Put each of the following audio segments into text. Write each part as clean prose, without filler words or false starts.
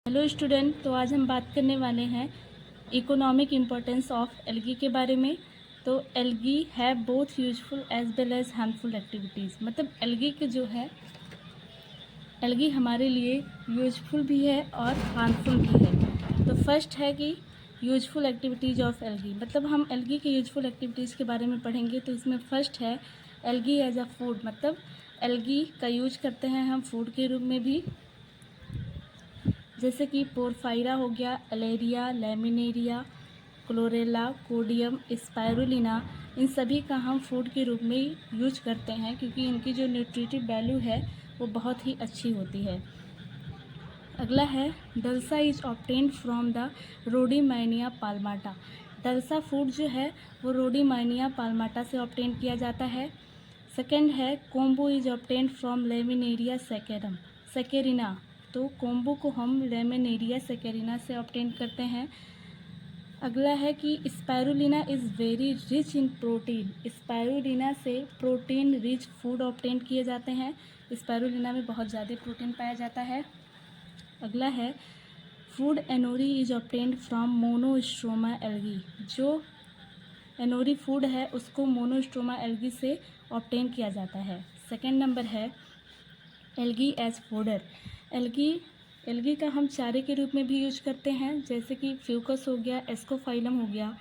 Hello student, तो आज हम बात करने वाले हैं इकोनॉमिक इम्पोर्टेंस ऑफ एल्गी के बारे में। तो एल्गी है both useful as well as harmful activities. मतलब एल्गी के जो है, एल्गी हमारे लिए यूजफुल भी है और हार्मफुल भी है। तो फर्स्ट है कि यूजफुल एक्टिविटीज़ ऑफ एल्गी, मतलब हम एल्गी के यूजफुल एक्टिविटीज़ के बारे में पढ़ेंगे। तो इसमें फर्स्ट है एल्गी एज अ फूड, मतलब एल्गी का यूज करते हैं हम फूड के रूप में भी, जैसे कि पोरफायरा हो गया, एलेरिया, लैमिनेरिया, क्लोरेला, कोडियम, स्पाइरुलिना। इन सभी का हम फूड के रूप में यूज करते हैं क्योंकि इनकी जो न्यूट्रिटिव वैल्यू है वो बहुत ही अच्छी होती है। अगला है dulse is obtained from the Rhodymenia palmata. Dulse food जो है वो रोडीमाइनिया पाल्माटा से ऑब्टेन किया जाता है। सेकेंड है kombu is obtained from Laminaria saccharina. तो कोम्बो को हम लेमिनेरिया सेकेरिना से ऑब्टेन करते हैं। अगला है कि spirulina is very rich in protein. Spirulina से प्रोटीन रिच फूड ऑब्टेन किए जाते हैं। स्पाइरुलिना में बहुत ज़्यादा प्रोटीन पाया जाता है। अगला है food aonori is obtained from Monostroma algae. जो एनोरी फूड है उसको मोनोस्ट्रोमा एल्गी से ऑब्टेन किया जाता है। सेकेंड नंबर है एल्गी एज फोडर। एल्गी का हम चारे के रूप में भी यूज करते हैं, जैसे कि फ्यूकस हो गया, एस्कोफाइलम हो गया,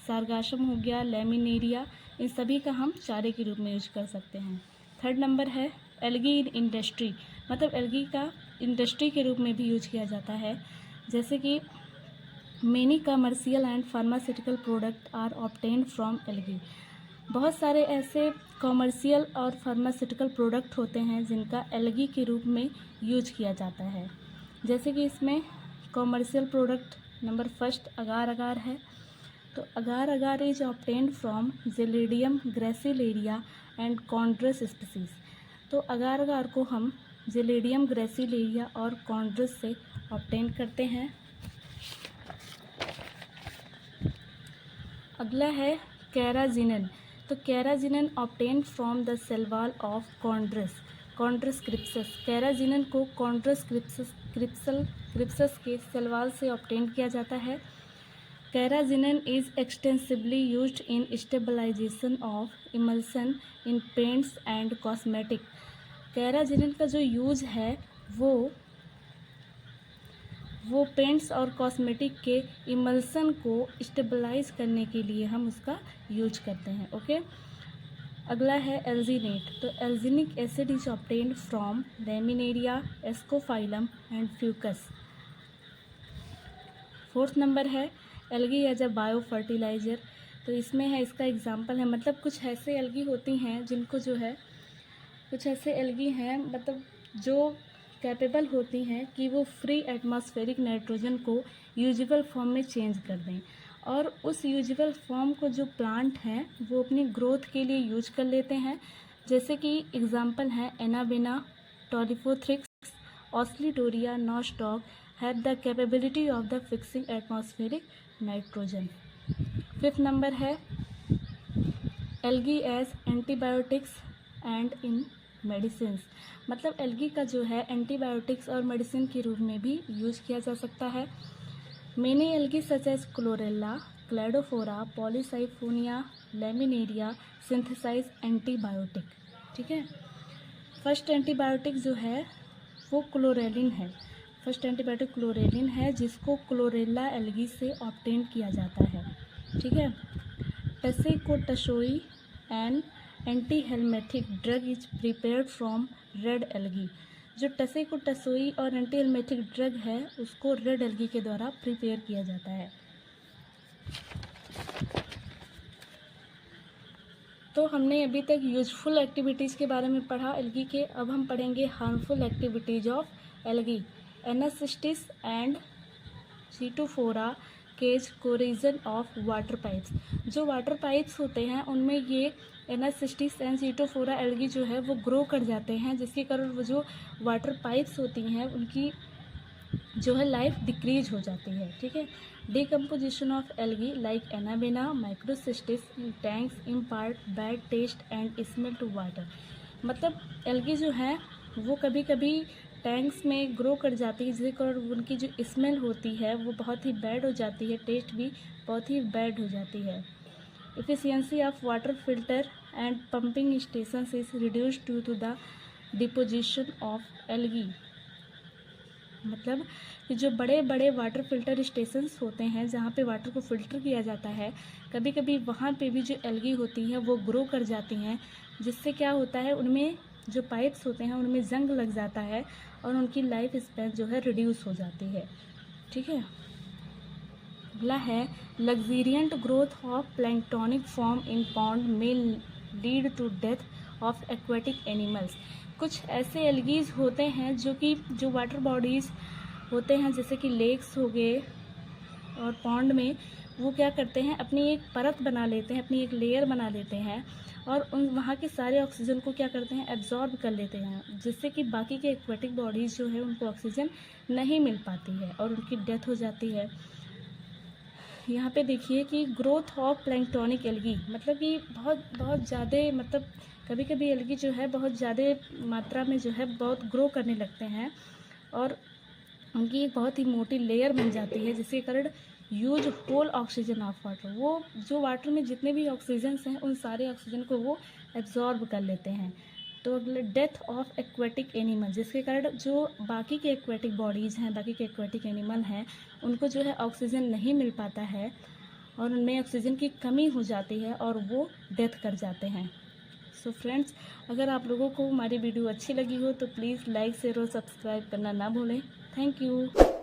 सारगाशम हो गया, लेमिनेरिया। इन सभी का हम चारे के रूप में यूज कर सकते हैं। थर्ड नंबर है एल्गी इन इंडस्ट्री, मतलब एल्गी का इंडस्ट्री के रूप में भी यूज किया जाता है, जैसे कि many commercial and pharmaceutical product are obtained from algae. बहुत सारे ऐसे कॉमर्शियल और फार्मास्यूटिकल प्रोडक्ट होते हैं जिनका एल्गी के रूप में यूज किया जाता है। जैसे कि इसमें commercial product number first agar agar है। तो agar agar is obtained from Gelidium Gracilaria and Chondrus species. तो अगार अगार को हम जेलिडियम ग्रेसिलेरिया और कॉन्ड्रस से ऑब्टेन करते हैं। अगला है कैराजिनन। तो carrageenan obtain from the cell wall of Chondrus crispus. Carrageenan को कॉन्ड्रस क्रिप्सस के सेल वॉल से ऑब्टेन किया जाता है। Carrageenan is extensively used in stabilisation of emulsion in paints and cosmetic. Carrageenan का जो यूज है वो पेंट्स और कॉस्मेटिक के इमल्सन को स्टेबलाइज करने के लिए हम उसका यूज करते हैं। ओके। अगला है एल्जीनेट। तो alginic acid is obtained from Laminaria, Ascophyllum and Fucus. Fourth number है algae as a bio fertiliser. तो इसमें है, इसका एग्जांपल है, मतलब कुछ ऐसे एल्गी होती हैं जिनको जो है, कुछ ऐसे एल्गी हैं मतलब जो कैपेबल होती हैं कि वो फ्री एटमॉस्फेरिक नाइट्रोजन को यूजुअल फॉर्म में चेंज कर दें, और उस यूजुअल फॉर्म को जो प्लांट हैं वो अपनी ग्रोथ के लिए यूज कर लेते हैं। जैसे कि एग्जांपल है Anabaena, Tolypothrix, Oscillatoria, Nostoc have the capability of the fixing atmospheric nitrogen. Fifth number है algae as antibiotics and in medicine. मतलब एल्गी का जो है एंटीबायोटिक्स और मेडिसिन के रूप में भी यूज किया जा सकता है। Many algae such as Chlorella, Cladophora, Polysiphonia, Laminaria synthesize antibiotic. ठीक है। फर्स्ट एंटीबायोटिक जो है वो क्लोरेलिन है। फर्स्ट एंटीबायोटिक क्लोरेलिन है जिसको क्लोरेला एल्गी से ऑब्टेन किया जाता है। ठीक है। Tsecotsoi and anti helminthic drug is prepared from red algae. जो टसेकोटसोई और एंटी हेलमेथिक ड्रग है उसको रेड एल्गी के द्वारा प्रिपेयर किया जाता है। तो हमने अभी तक यूजफुल एक्टिविटीज़ के बारे में पढ़ा एल्गी के। अब हम पढ़ेंगे harmful activities of algae. Anacystis and cetophora causes corrosion of water pipes. जो वाटर पाइप्स होते हैं उनमें ये एनासिस्टिस एंड सीटोफोरा एल्गी जो है वो ग्रो कर जाते हैं, जिसके कारण वो जो वाटर पाइप्स होती हैं उनकी जो है लाइफ डिक्रीज हो जाती है। ठीक है। Decomposition of algae like Anabaena Microcystis in tanks impart bad taste and smell to water. मतलब एल्गी जो है वो कभी कभी टैंक्स में ग्रो कर जाती है, जिसके कारण उनकी जो स्मेल होती है वो बहुत ही बैड हो जाती है, टेस्ट भी बहुत ही बैड हो जाती है। Efficiency of water filter and pumping station is reduced due to the deposition of algae. मतलब कि जो बड़े बड़े वाटर फिल्टर स्टेशंस होते हैं जहाँ पे वाटर को फ़िल्टर किया जाता है, कभी कभी वहाँ पे भी जो एल्गी होती है वो ग्रो कर जाती हैं, जिससे क्या होता है उनमें जो पाइप्स होते हैं उनमें जंग लग जाता है और उनकी लाइफ स्पैन जो है रिड्यूस हो जाती है। ठीक है। अगला है luxuriant growth of planktonic form in pond में lead to death of aquatic animals. कुछ ऐसे एल्गीज होते हैं जो वाटर बॉडीज़ होते हैं, जैसे कि लेक्स हो गए और पॉन्ड में, वो क्या करते हैं अपनी एक परत बना लेते हैं, अपनी एक लेयर बना लेते हैं और उन वहाँ के सारे ऑक्सीजन को क्या करते हैं एब्जॉर्ब कर लेते हैं, जिससे कि बाकी के एक्वेटिक बॉडीज़ जो है उनको ऑक्सीजन नहीं मिल पाती है और उनकी डेथ हो जाती है। यहाँ पे देखिए कि ग्रोथ ऑफ प्लैंक्टोनिक एल्गी, मतलब कि बहुत ज़्यादा, मतलब कभी कभी एल्गी जो है बहुत ज़्यादा मात्रा में जो है बहुत ग्रो करने लगते हैं और उनकी एक बहुत ही मोटी लेयर बन जाती है, जिसके कारण use whole oxygen of water, वो जो वाटर में जितने भी ऑक्सीजन्स हैं उन सारे ऑक्सीजन को वो एब्जॉर्ब कर लेते हैं। तो डेथ ऑफ एक्वेटिक एनिमल, जिसके कारण जो बाकी के एक्वेटिक बॉडीज़ हैं, बाकी के एक्वेटिक एनिमल हैं, उनको जो है ऑक्सीजन नहीं मिल पाता है और उनमें ऑक्सीजन की कमी हो जाती है और वो डेथ कर जाते हैं। सो फ्रेंड्स, अगर आप लोगों को हमारी वीडियो अच्छी लगी हो तो प्लीज़ लाइक शेयर और सब्सक्राइब करना ना भूलें। Thank you.